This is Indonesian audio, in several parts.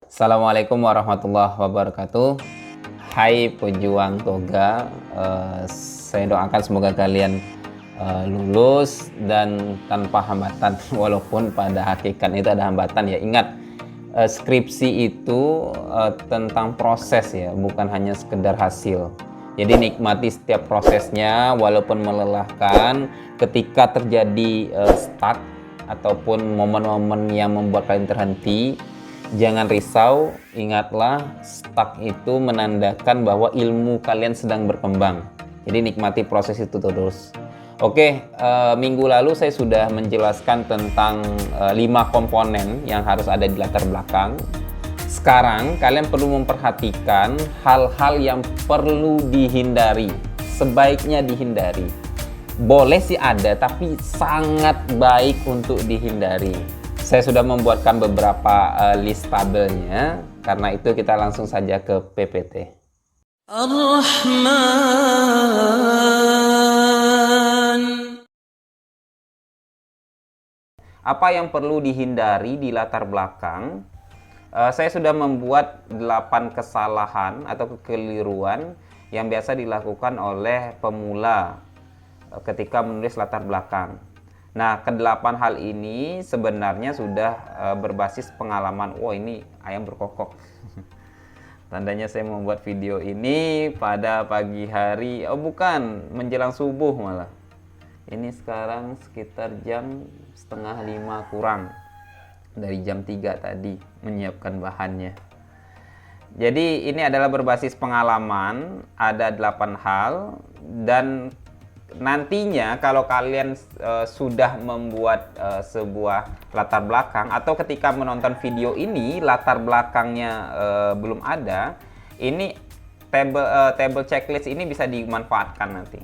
Assalamualaikum warahmatullahi wabarakatuh. Hai pejuang toga, saya doakan semoga kalian lulus dan tanpa hambatan. Walaupun pada hakikat itu ada hambatan ya. Ingat, skripsi itu tentang proses ya, bukan hanya sekedar hasil. Jadi nikmati setiap prosesnya walaupun melelahkan. Ketika terjadi stuck ataupun momen-momen yang membuat kalian terhenti, jangan risau, ingatlah stuck itu menandakan bahwa ilmu kalian sedang berkembang. Jadi nikmati proses itu terus. Oke, minggu lalu saya sudah menjelaskan tentang 5 komponen yang harus ada di latar belakang. Sekarang kalian perlu memperhatikan hal-hal yang perlu dihindari, sebaiknya dihindari. Boleh sih ada, tapi sangat baik untuk dihindari. Saya sudah membuatkan beberapa list tabelnya, karena itu kita langsung saja ke PPT. Ar-Rahman. Apa yang perlu dihindari di latar belakang? Saya sudah membuat 8 kesalahan atau kekeliruan yang biasa dilakukan oleh pemula ketika menulis latar belakang. Nah, ke-8 hal ini sebenarnya sudah berbasis pengalaman. Oh, ini ayam berkokok. Tandanya saya membuat video ini pada pagi hari. Oh, bukan, menjelang subuh malah. Ini sekarang sekitar jam setengah 5 kurang. Dari jam 3 tadi menyiapkan bahannya. Jadi ini adalah berbasis pengalaman, ada 8 hal, dan nantinya kalau kalian sudah membuat sebuah latar belakang, atau ketika menonton video ini latar belakangnya belum ada, ini table checklist ini bisa dimanfaatkan nanti.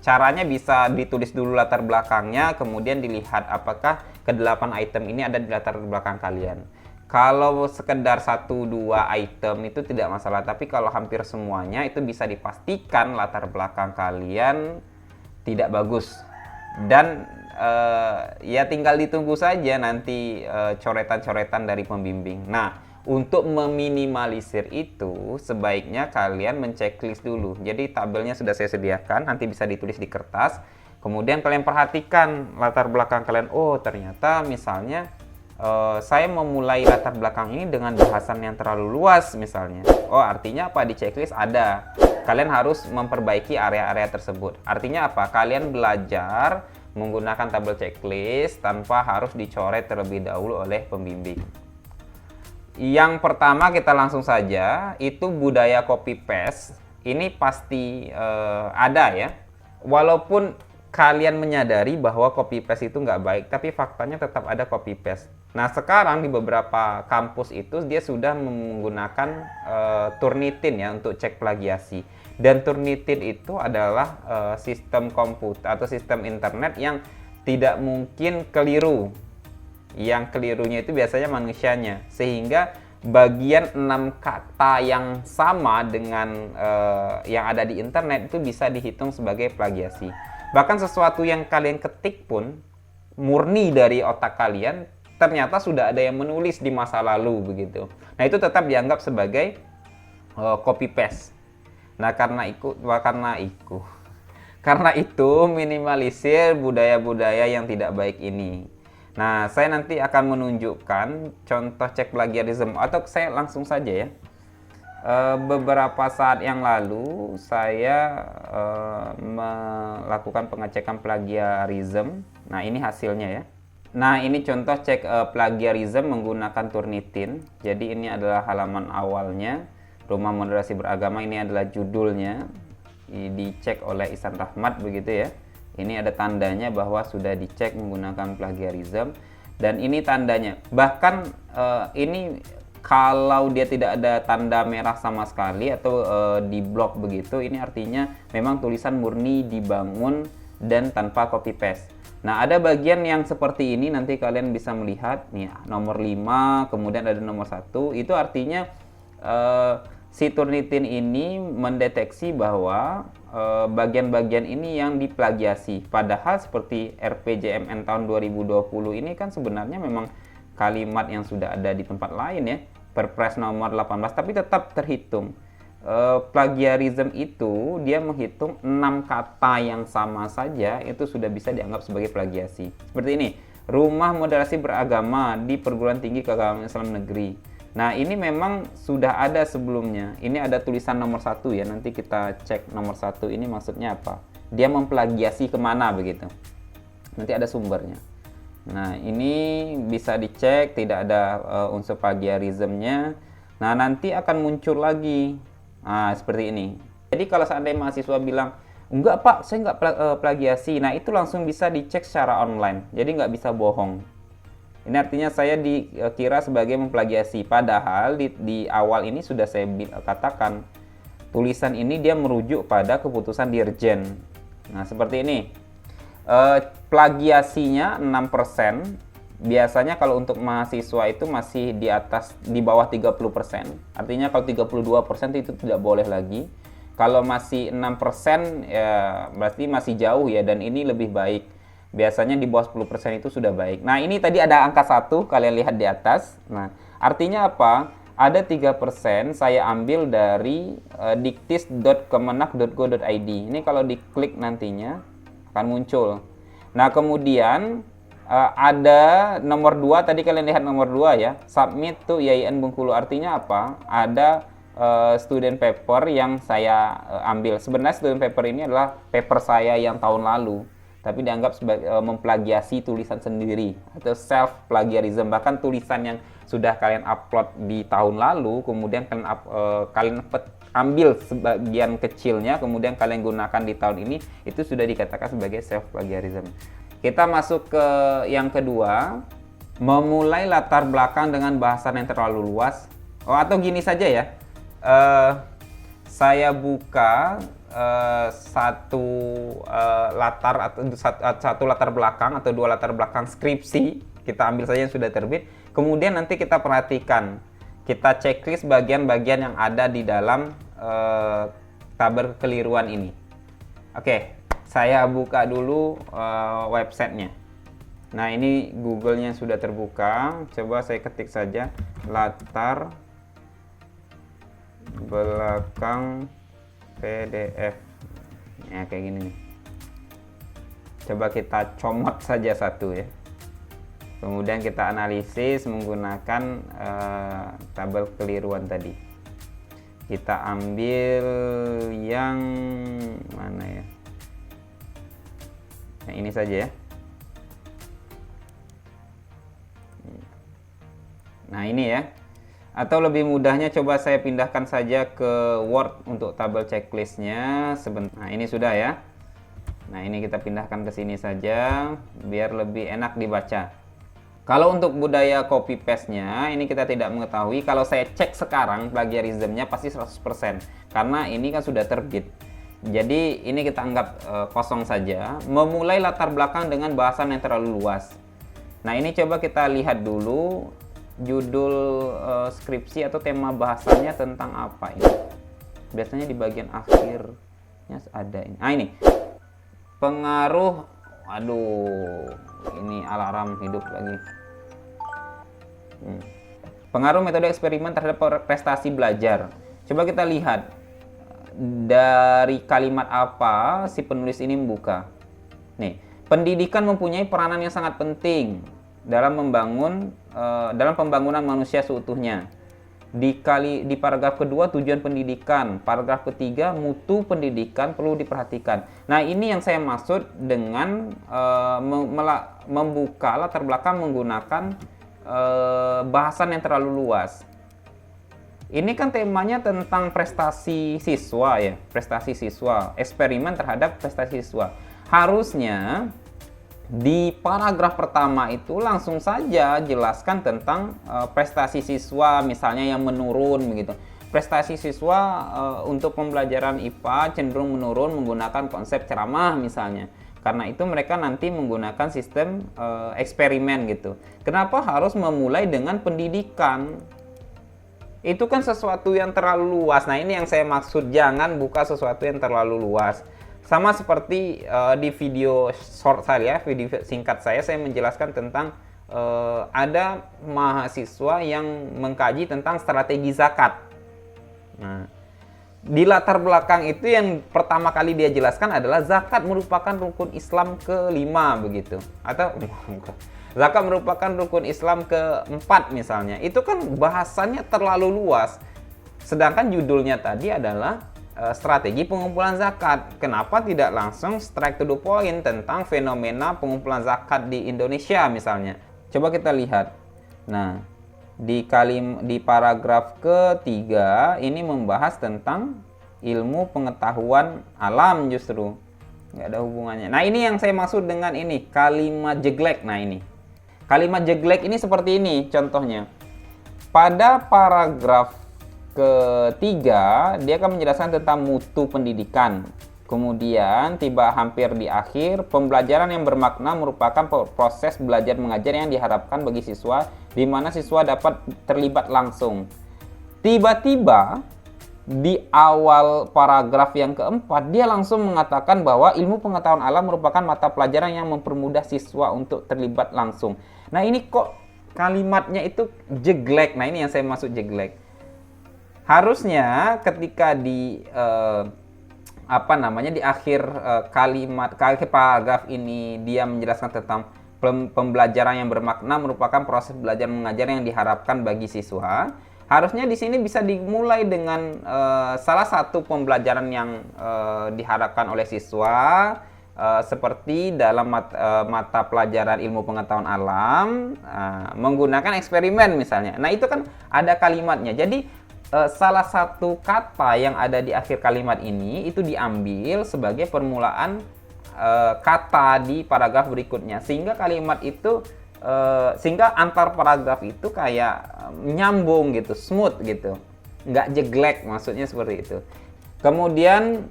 Caranya bisa ditulis dulu latar belakangnya, kemudian dilihat apakah ke-8 item ini ada di latar belakang kalian. Kalau sekedar 1-2 item itu tidak masalah, tapi kalau hampir semuanya itu bisa dipastikan latar belakang kalian tidak bagus. Dan ya tinggal ditunggu saja nanti coretan-coretan dari pembimbing. Nah, untuk meminimalisir itu sebaiknya kalian menceklis dulu. Jadi tabelnya sudah saya sediakan, nanti bisa ditulis di kertas. Kemudian kalian perhatikan latar belakang kalian. Oh, ternyata misalnya saya memulai latar belakang ini dengan bahasan yang terlalu luas misalnya. Oh, artinya apa? Di checklist ada. Kalian harus memperbaiki area-area tersebut. Artinya apa? Kalian belajar menggunakan tabel checklist tanpa harus dicoret terlebih dahulu oleh pembimbing. Yang pertama kita langsung saja, itu budaya copy paste. Ini pasti ada ya. Walaupun kalian menyadari bahwa copy paste itu nggak baik, tapi faktanya tetap ada copy paste. Nah, sekarang di beberapa kampus itu dia sudah menggunakan Turnitin ya untuk cek plagiasi. Dan Turnitin itu adalah sistem komputer atau sistem internet yang tidak mungkin keliru. Yang kelirunya itu biasanya manusianya, sehingga bagian 6 kata yang sama dengan yang ada di internet itu bisa dihitung sebagai plagiasi. Bahkan sesuatu yang kalian ketik pun murni dari otak kalian, ternyata sudah ada yang menulis di masa lalu begitu. Nah, itu tetap dianggap sebagai copy paste. Nah, karena itu minimalisir budaya-budaya yang tidak baik ini. Nah, saya nanti akan menunjukkan contoh cek plagiarisme, atau saya langsung saja ya. Beberapa saat yang lalu saya melakukan pengecekan plagiarisme. Nah, ini hasilnya ya. Nah, ini contoh cek plagiarisme menggunakan Turnitin. Jadi ini adalah halaman awalnya. Rumah Moderasi Beragama, ini adalah judulnya. Dicek oleh Ihsan Rahmat begitu ya. Ini ada tandanya bahwa sudah dicek menggunakan plagiarisme, dan ini tandanya. Bahkan ini kalau dia tidak ada tanda merah sama sekali atau di blok begitu, ini artinya memang tulisan murni dibangun dan tanpa copy paste. Nah, ada bagian yang seperti ini, nanti kalian bisa melihat nih, nomor 5, kemudian ada nomor 1. Itu artinya si Turnitin ini mendeteksi bahwa bagian-bagian ini yang diplagiasi. Padahal seperti RPJMN tahun 2020 ini kan sebenarnya memang kalimat yang sudah ada di tempat lain ya. Perpres nomor 18, tapi tetap terhitung. Plagiarism itu dia menghitung 6 kata yang sama saja itu sudah bisa dianggap sebagai plagiasi. Seperti ini, rumah moderasi beragama di perguruan tinggi keagamaan Islam negeri. Nah, ini memang sudah ada sebelumnya. Ini ada tulisan nomor 1 ya, nanti kita cek nomor 1 ini maksudnya apa. Dia memplagiasi kemana begitu. Nanti ada sumbernya. Nah, ini bisa dicek, tidak ada unsur plagiarismnya. Nah, nanti akan muncul lagi. Nah, seperti ini. Jadi kalau seandainya mahasiswa bilang, enggak Pak, saya enggak plagiasi. Nah, itu langsung bisa dicek secara online. Jadi nggak bisa bohong. Ini artinya saya dikira sebagai memplagiasi. Padahal di awal ini sudah saya katakan, tulisan ini dia merujuk pada keputusan Dirjen. Nah, seperti ini. Plagiasinya 6%. Biasanya kalau untuk mahasiswa itu masih di bawah 30%. Artinya kalau 32% itu tidak boleh lagi. Kalau masih 6% ya berarti masih jauh ya, dan ini lebih baik. Biasanya di bawah 10% itu sudah baik. Nah, ini tadi ada angka 1, kalian lihat di atas. Nah, artinya apa? Ada 3% saya ambil dari diktis.kemenak.go.id. Ini kalau diklik nantinya akan muncul. Nah, kemudian ada nomor 2, tadi kalian lihat nomor 2 ya, submit to IAIN Bengkulu. Artinya apa? Ada student paper yang saya ambil. Sebenarnya student paper ini adalah paper saya yang tahun lalu, tapi dianggap sebagai memplagiasi tulisan sendiri atau self plagiarism. Bahkan tulisan yang sudah kalian upload di tahun lalu, kemudian kalian ambil sebagian kecilnya, kemudian kalian gunakan di tahun ini, itu sudah dikatakan sebagai self plagiarism. Kita masuk ke yang kedua, memulai latar belakang dengan bahasan yang terlalu luas. Atau gini saja ya, saya buka satu latar belakang atau 2 latar belakang skripsi, kita ambil saja yang sudah terbit, kemudian nanti kita perhatikan, kita checklist bagian-bagian yang ada di dalam tabel kekeliruan ini. Oke, saya buka dulu websitenya. Nah, ini Google-nya sudah terbuka. Coba saya ketik saja latar belakang PDF. Ya, kayak gini nih. Coba kita comot saja satu ya. Kemudian kita analisis menggunakan tabel kekeliruan tadi. Kita ambil yang mana ya? Nah, ini saja ya. Nah, ini ya. Atau lebih mudahnya coba saya pindahkan saja ke Word untuk tabel checklistnya sebentar. Nah, ini sudah ya. Nah, ini kita pindahkan ke sini saja biar lebih enak dibaca. Kalau untuk budaya copy paste-nya ini kita tidak mengetahui. Kalau saya cek sekarang plagiarismnya pasti 100%, karena ini kan sudah terbit. Jadi ini kita anggap kosong saja. Memulai latar belakang dengan bahasan yang terlalu luas. Nah, ini coba kita lihat dulu judul skripsi atau tema bahasanya tentang apa ini. Biasanya di bagian akhirnya ada ini. Ini pengaruh. Aduh, ini alarm hidup lagi. Pengaruh metode eksperimen terhadap prestasi belajar. Coba kita lihat dari kalimat apa si penulis ini membuka. Nih, pendidikan mempunyai peranan yang sangat penting dalam pembangunan manusia seutuhnya. Di paragraf kedua, tujuan pendidikan. Paragraf ketiga, mutu pendidikan perlu diperhatikan. Nah, ini yang saya maksud dengan membuka latar belakang menggunakan bahasan yang terlalu luas. Ini kan temanya tentang prestasi siswa ya, prestasi siswa, eksperimen terhadap prestasi siswa. Harusnya di paragraf pertama itu langsung saja jelaskan tentang prestasi siswa, misalnya yang menurun begitu. Prestasi siswa untuk pembelajaran IPA cenderung menurun menggunakan konsep ceramah misalnya. Karena itu mereka nanti menggunakan sistem eksperimen gitu. Kenapa harus memulai dengan pendidikan? Itu kan sesuatu yang terlalu luas. Nah, ini yang saya maksud, jangan buka sesuatu yang terlalu luas. Sama seperti di video short saya, video singkat saya menjelaskan tentang ada mahasiswa yang mengkaji tentang strategi zakat. Nah, di latar belakang itu yang pertama kali dia jelaskan adalah zakat merupakan rukun Islam kelima begitu, atau zakat merupakan rukun Islam keempat misalnya. Itu kan bahasannya terlalu luas. Sedangkan judulnya tadi adalah strategi pengumpulan zakat. Kenapa tidak langsung strike to the point tentang fenomena pengumpulan zakat di Indonesia misalnya? Coba kita lihat. Nah, di paragraf ketiga ini membahas tentang ilmu pengetahuan alam justru. Nggak ada hubungannya. Nah, ini yang saya maksud dengan ini, kalimat jeglek. Nah, ini. Kalimat jeglek ini seperti ini contohnya. Pada paragraf ketiga, dia akan menjelaskan tentang mutu pendidikan. Kemudian tiba hampir di akhir, pembelajaran yang bermakna merupakan proses belajar mengajar yang diharapkan bagi siswa, di mana siswa dapat terlibat langsung. Tiba-tiba di awal paragraf yang keempat, dia langsung mengatakan bahwa ilmu pengetahuan alam merupakan mata pelajaran yang mempermudah siswa untuk terlibat langsung. Nah, ini kok kalimatnya itu jeglek. Nah, ini yang saya maksud jeglek. Harusnya ketika di di akhir paragraf ini dia menjelaskan tentang pembelajaran yang bermakna merupakan proses belajar mengajar yang diharapkan bagi siswa. Harusnya di sini bisa dimulai dengan salah satu pembelajaran yang diharapkan oleh siswa, seperti dalam mata pelajaran ilmu pengetahuan alam, menggunakan eksperimen misalnya. Nah, itu kan ada kalimatnya. Jadi salah satu kata yang ada di akhir kalimat ini itu diambil sebagai permulaan kata di paragraf berikutnya, sehingga kalimat itu sehingga antar paragraf itu kayak nyambung gitu, smooth gitu, nggak jeglek, maksudnya seperti itu. Kemudian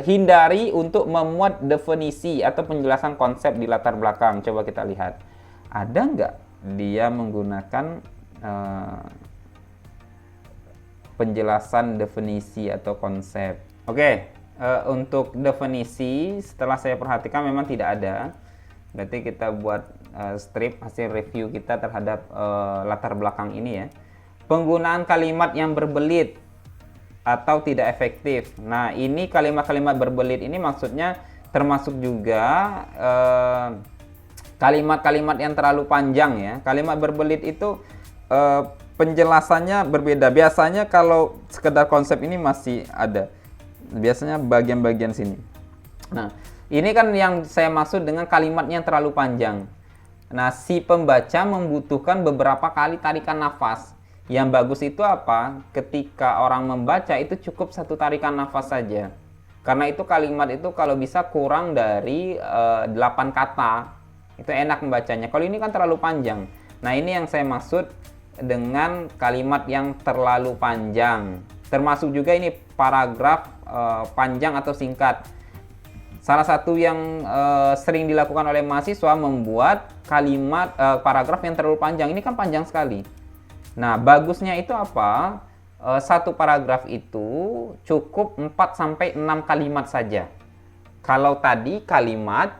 hindari untuk memuat definisi atau penjelasan konsep di latar belakang. Coba kita lihat, ada nggak dia menggunakan penjelasan definisi atau konsep. Oke, untuk definisi setelah saya perhatikan memang tidak ada. Berarti kita buat strip hasil review kita terhadap latar belakang ini ya. Penggunaan kalimat yang berbelit atau tidak efektif. Nah, ini kalimat-kalimat berbelit ini maksudnya termasuk juga kalimat-kalimat yang terlalu panjang ya. Kalimat berbelit itu penjelasannya berbeda. Biasanya kalau sekedar konsep ini masih ada. Biasanya bagian-bagian sini. Nah, ini kan yang saya maksud dengan kalimat yang terlalu panjang. Nah, si pembaca membutuhkan beberapa kali tarikan nafas. Yang bagus itu apa? Ketika orang membaca itu cukup satu tarikan nafas saja. Karena itu kalimat itu kalau bisa kurang dari 8 kata. Itu enak membacanya. Kalau ini kan terlalu panjang. Nah, ini yang saya maksud dengan kalimat yang terlalu panjang. Termasuk juga ini paragraf panjang atau singkat. Salah satu yang sering dilakukan oleh mahasiswa membuat kalimat paragraf yang terlalu panjang. Ini kan panjang sekali. Nah, bagusnya itu apa? Satu paragraf itu cukup 4-6 kalimat saja. Kalau tadi kalimat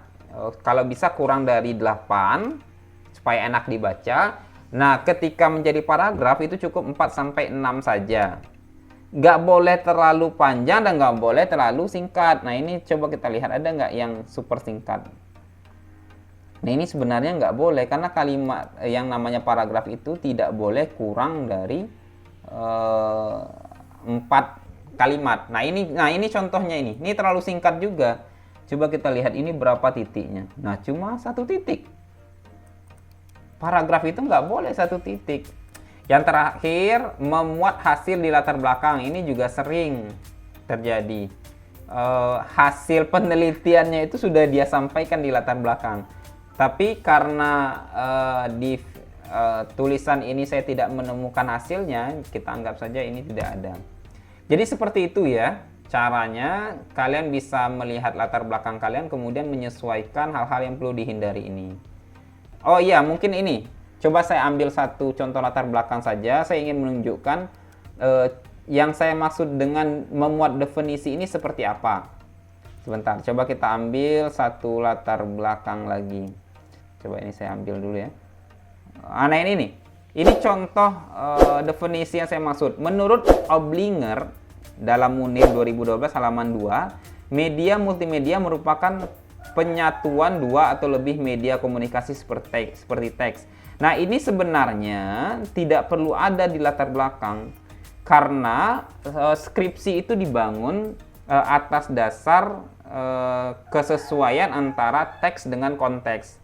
kalau bisa kurang dari 8 supaya enak dibaca. Nah, ketika menjadi paragraf itu cukup 4-6 saja. Nggak boleh terlalu panjang dan nggak boleh terlalu singkat. Nah, ini coba kita lihat ada nggak yang super singkat. Nah, ini sebenarnya nggak boleh karena kalimat yang namanya paragraf itu tidak boleh kurang dari 4 kalimat. Nah, ini contohnya ini. Ini terlalu singkat juga. Coba kita lihat ini berapa titiknya. Nah, cuma 1 titik. Paragraf itu nggak boleh 1 titik. Yang terakhir, memuat hasil di latar belakang. Ini juga sering terjadi. Hasil penelitiannya itu sudah dia sampaikan di latar belakang. Tapi karena di tulisan ini saya tidak menemukan hasilnya, kita anggap saja ini tidak ada. Jadi seperti itu ya caranya. Kalian bisa melihat latar belakang kalian, kemudian menyesuaikan hal-hal yang perlu dihindari ini. Oh iya, mungkin ini. Coba saya ambil satu contoh latar belakang saja. Saya ingin menunjukkan yang saya maksud dengan memuat definisi ini seperti apa. Sebentar, coba kita ambil satu latar belakang lagi. Coba ini saya ambil dulu ya. Nah ini nih, ini contoh definisi yang saya maksud. Menurut Oblinger dalam Munir 2012 halaman 2, media multimedia merupakan penyatuan dua atau lebih media komunikasi seperti teks. Nah ini sebenarnya tidak perlu ada di latar belakang, karena skripsi itu dibangun atas dasar kesesuaian antara teks dengan konteks.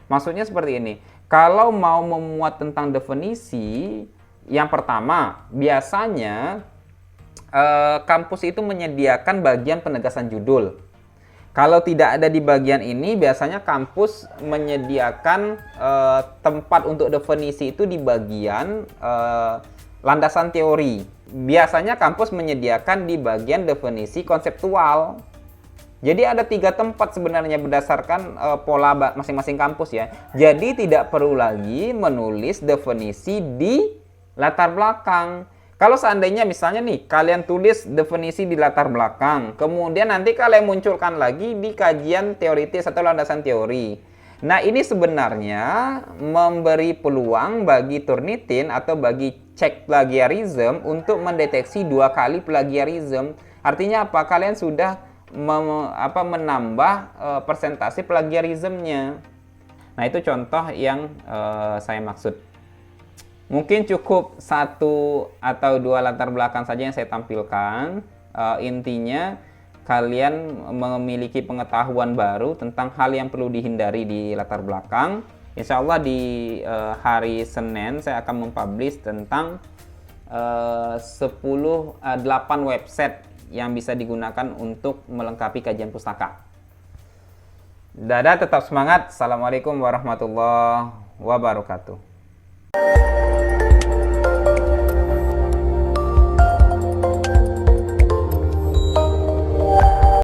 Maksudnya seperti ini, kalau mau memuat tentang definisi, yang pertama biasanya kampus itu menyediakan bagian penegasan judul. Kalau tidak ada di bagian ini, biasanya kampus menyediakan tempat untuk definisi itu di bagian landasan teori. Biasanya kampus menyediakan di bagian definisi konseptual. Jadi ada 3 tempat sebenarnya berdasarkan pola masing-masing kampus ya. Jadi tidak perlu lagi menulis definisi di latar belakang. Kalau seandainya misalnya nih, kalian tulis definisi di latar belakang, kemudian nanti kalian munculkan lagi di kajian teoritis atau landasan teori. Nah ini sebenarnya memberi peluang bagi Turnitin atau bagi cek plagiarism untuk mendeteksi 2 kali plagiarism. Artinya apa? Kalian sudah menambah persentase plagiarismnya. Nah itu contoh yang saya maksud. Mungkin cukup 1 atau 2 latar belakang saja yang saya tampilkan. Intinya kalian memiliki pengetahuan baru tentang hal yang perlu dihindari di latar belakang. Insya Allah di hari Senin saya akan mempublish tentang 8 website yang bisa digunakan untuk melengkapi kajian pustaka. Dadah, tetap semangat. Assalamualaikum warahmatullahi wabarakatuh.